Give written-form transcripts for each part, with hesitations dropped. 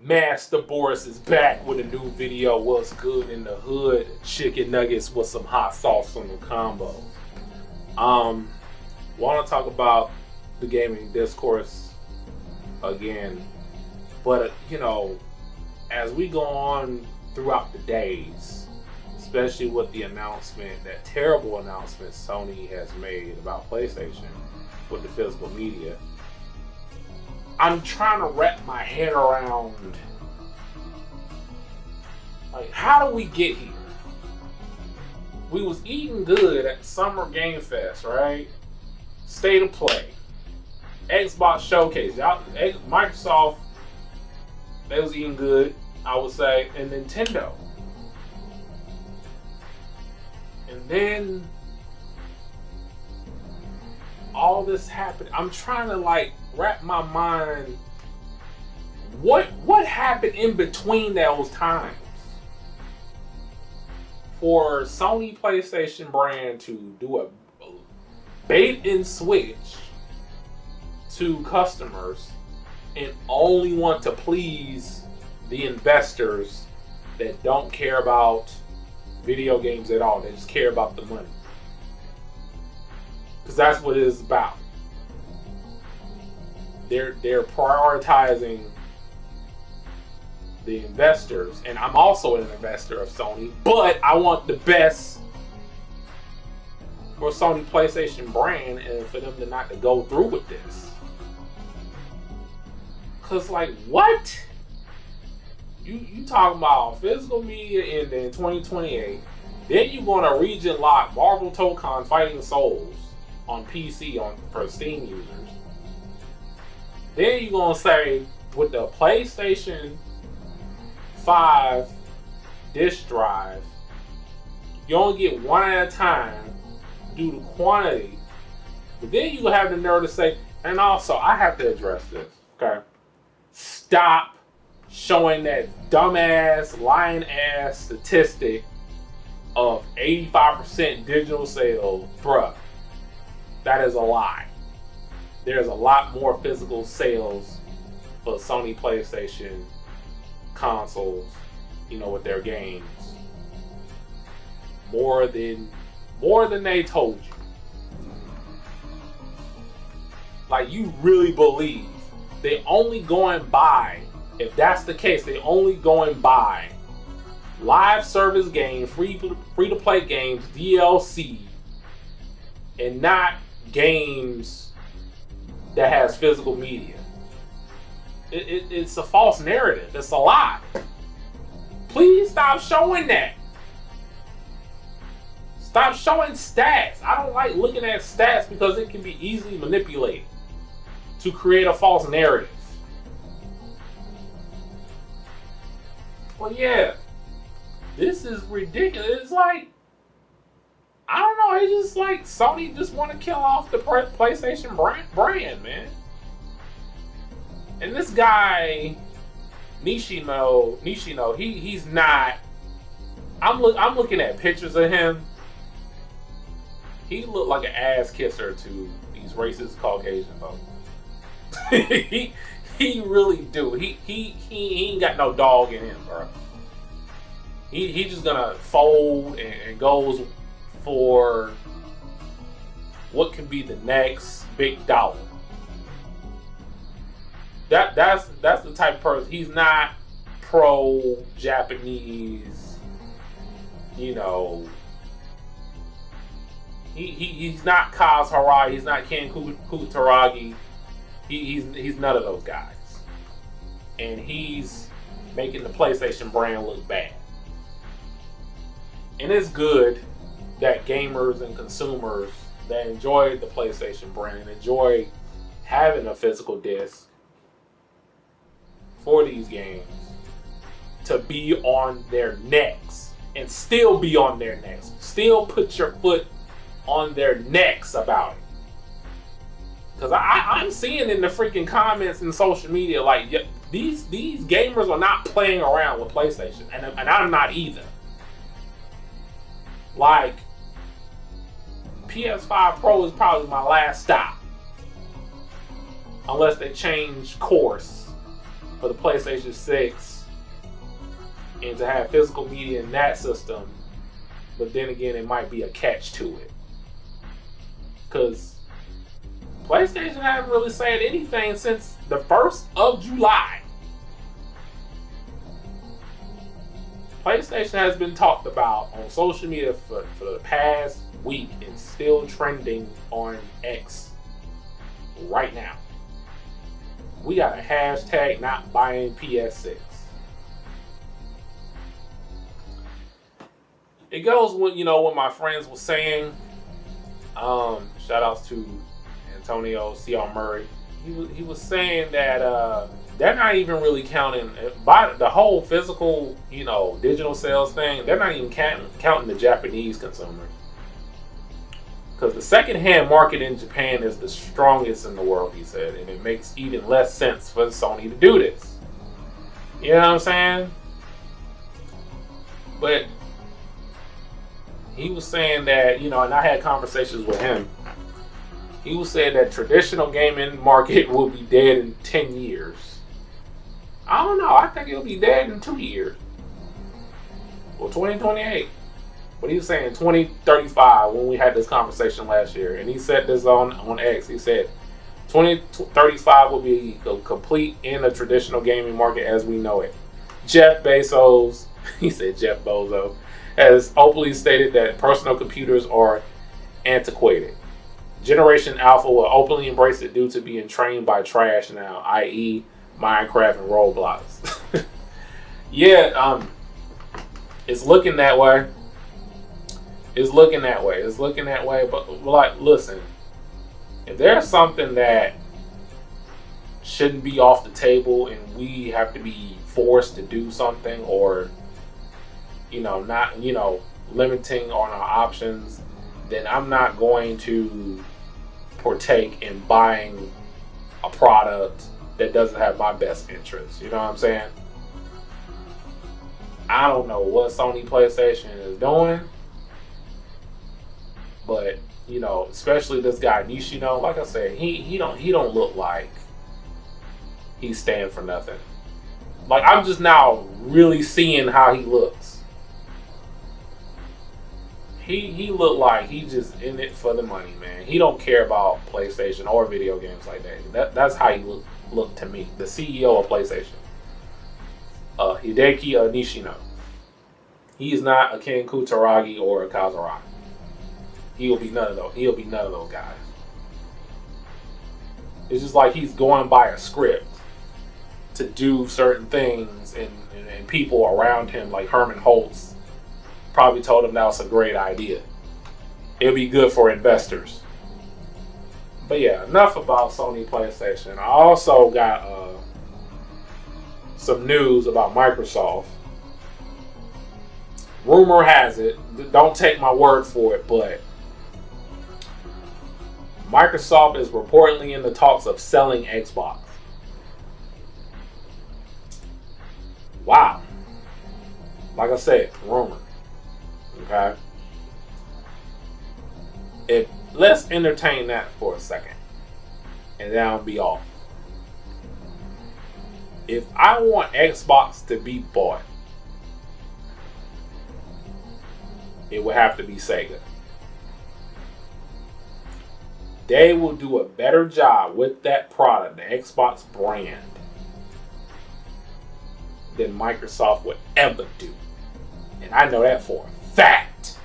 MasterBoris is back with a new video. What's good in the hood? Chicken nuggets with some hot sauce on the combo. Want to talk about the gaming discourse again, but as we go on throughout the days, especially with the announcement, that terrible announcement Sony has made about PlayStation with the physical media, I'm trying to wrap my head around, like, how do we get here? We was eating good at Summer Game Fest, right? State of Play, Xbox Showcase, Microsoft, they was eating good, I would say, and Nintendo. And then all this happened. I'm trying to wrap my mind. What happened in between those times for Sony PlayStation brand to do a bait and switch to customers and only want to please the investors that don't care about video games at all? They just care about the money, because that's what it is about. They're prioritizing the investors, and I'm also an investor of Sony, but I want the best for Sony PlayStation brand, and for them to not to go through with this. Cause what? You talking about physical media ending in 2028, then you gonna region lock Marvel Tokon Fighting Souls on PC for Steam users. Then you gonna say with the PlayStation 5 disk drive, you only get one at a time due to quantity. But then you have the nerve to say, and also I have to address this, okay? Stop showing that dumbass, lying ass statistic of 85% digital sales. Bruh, that is a lie. There's a lot more physical sales for Sony PlayStation consoles, with their games. More than they told you. You really believe they only going by, if that's the case, they only going by live service games, free to play games, DLC, and not games that has physical media. It's a false narrative. It's a lie. Please stop showing that. Stop showing stats. I don't like looking at stats because it can be easily manipulated to create a false narrative. But yeah, this is ridiculous. It's I don't know. It's just Sony just want to kill off the PlayStation brand, man. And this guy, Nishino, he's not. I'm looking at pictures of him. He looked like an ass kisser to these racist Caucasian folks. He really do. He ain't got no dog in him, bro. He just gonna fold and goes for what can be the next big dollar. That's the type of person. He's not pro Japanese, He's not Kaz Harai. He's not Ken Kutaragi. He's none of those guys. And he's making the PlayStation brand look bad. And it's good that gamers and consumers that enjoy the PlayStation brand and enjoy having a physical disc for these games to be on their necks and still be on their necks. Still put your foot on their necks about it. Because I'm seeing in the freaking comments in social media, these gamers are not playing around with PlayStation. And I'm not either. PS5 Pro is probably my last stop. Unless they change course for the PlayStation 6 and to have physical media in that system, but then again, it might be a catch to it. Because PlayStation hasn't really said anything since the 1st of July. PlayStation has been talked about on social media for the past week and still trending on X right now. We got a hashtag not buying PS6. It goes with, what my friends were saying. Shout outs to Antonio C.R. Murray. He was saying that they're not even really counting by the whole physical, digital sales thing. They're not even counting the Japanese consumers, because the secondhand market in Japan is the strongest in the world, he said, and it makes even less sense for Sony to do this. You know what I'm saying? But he was saying that, and I had conversations with him. He was saying that traditional gaming market will be dead in 10 years. I don't know. I think it'll be dead in 2 years. Well, 2028. But he was saying 2035 when we had this conversation last year. And he said this on X. He said 2035 will be the complete end of traditional gaming market as we know it. Jeff Bezos, he said Jeff Bozo, has openly stated that personal computers are antiquated. Generation Alpha will openly embrace it due to being trained by trash now, i.e. Minecraft and Roblox. Yeah, it's looking that way. But listen, if there's something that shouldn't be off the table and we have to be forced to do something, or not limiting on our options, then I'm not going to partake in buying a product that doesn't have my best interest. You know what I'm saying? I don't know what Sony PlayStation is doing, but especially this guy Nishino, like I said, he don't look like he's staying for nothing. Like, I'm just now really seeing how he looks. He looked like he just in it for the money, man. He don't care about PlayStation or video games like that. That's how he look to me. The CEO of PlayStation, Hideki Nishino. He is not a Ken Kutaragi or a Kazuragi. He'll be none of those guys. It's just like he's going by a script to do certain things, and people around him, like Herman Holtz, probably told him that was a great idea. It'll be good for investors. But yeah, enough about Sony PlayStation. I also got some news about Microsoft. Rumor has it, don't take my word for it, but Microsoft is reportedly in the talks of selling Xbox. Wow. Like I said, rumor. Okay? Let's entertain that for a second, and then I'll be off. If I want Xbox to be bought, it would have to be Sega. They will do a better job with that product, the Xbox brand, than Microsoft would ever do. And I know that for a fact.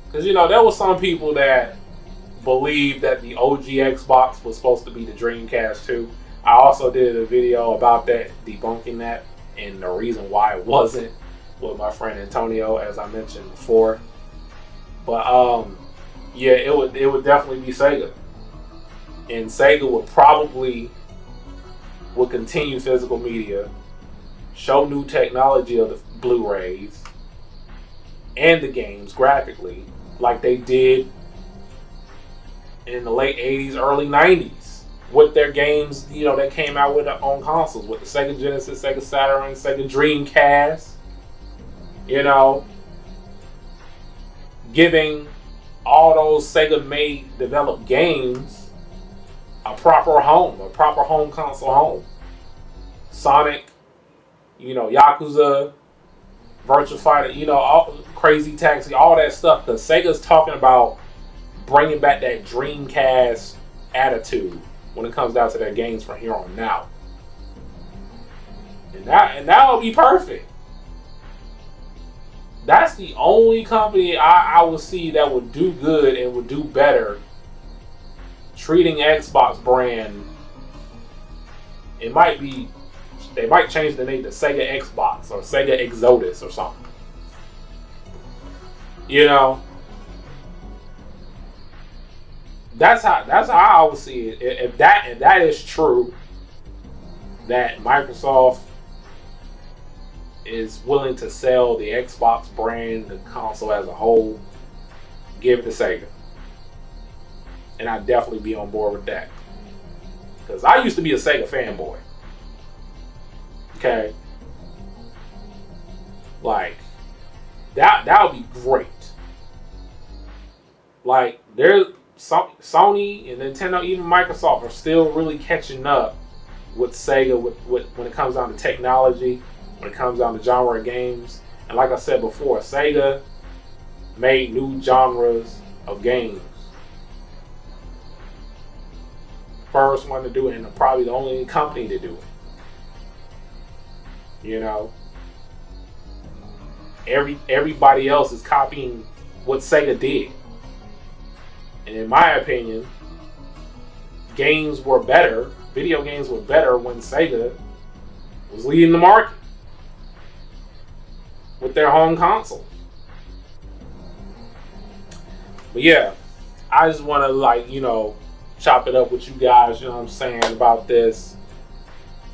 Because, there were some people that believed that the OG Xbox was supposed to be the Dreamcast too. I also did a video about that, debunking that, and the reason why it wasn't, with my friend Antonio, as I mentioned before. But yeah, it would definitely be Sega. And Sega would continue physical media, show new technology of the Blu-rays and the games graphically, like they did in the late 80s, early 90s with their games, that came out with on consoles, with the Sega Genesis, Sega Saturn, Sega Dreamcast, giving all those Sega-made developed games a proper home console home. Sonic, Yakuza, Virtual Fighter, all Crazy Taxi, all that stuff. Because Sega's talking about bringing back that Dreamcast attitude when it comes down to their games from here on out. And that'll be perfect. That's the only company I would see that would do good and would do better treating Xbox brand. They might change the name to Sega Xbox or Sega Exodus or something. That's how I would see it. If that is true, that Microsoft is willing to sell the Xbox brand, the console as a whole, give it to Sega. And I'd definitely be on board with that. Because I used to be a Sega fanboy. Okay? Like, that would be great. Like, there's Sony and Nintendo, even Microsoft, are still really catching up with Sega when it comes down to technology, when it comes down to genre of games. And like I said before, Sega made new genres of games. First one to do it, and probably the only company to do it. Everybody else is copying what Sega did. And in my opinion, video games were better when Sega was leading the market with their home consoles. But yeah, I just want to chop it up with you guys, what I'm saying, about this,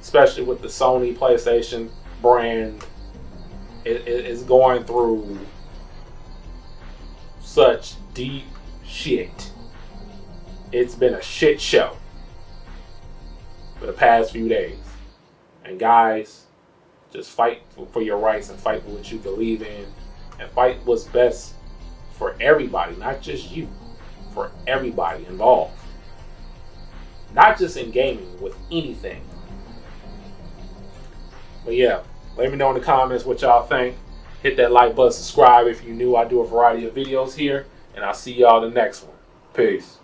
especially with the Sony PlayStation brand. It is going through such deep shit. It's been a shit show for the past few days. And guys, just fight for your rights and fight for what you believe in and fight what's best for everybody, not just you, for everybody involved. Not just in gaming, with anything. But yeah, let me know in the comments what y'all think. Hit that like button, subscribe if you're new. I do a variety of videos here, and I'll see y'all in the next one. Peace.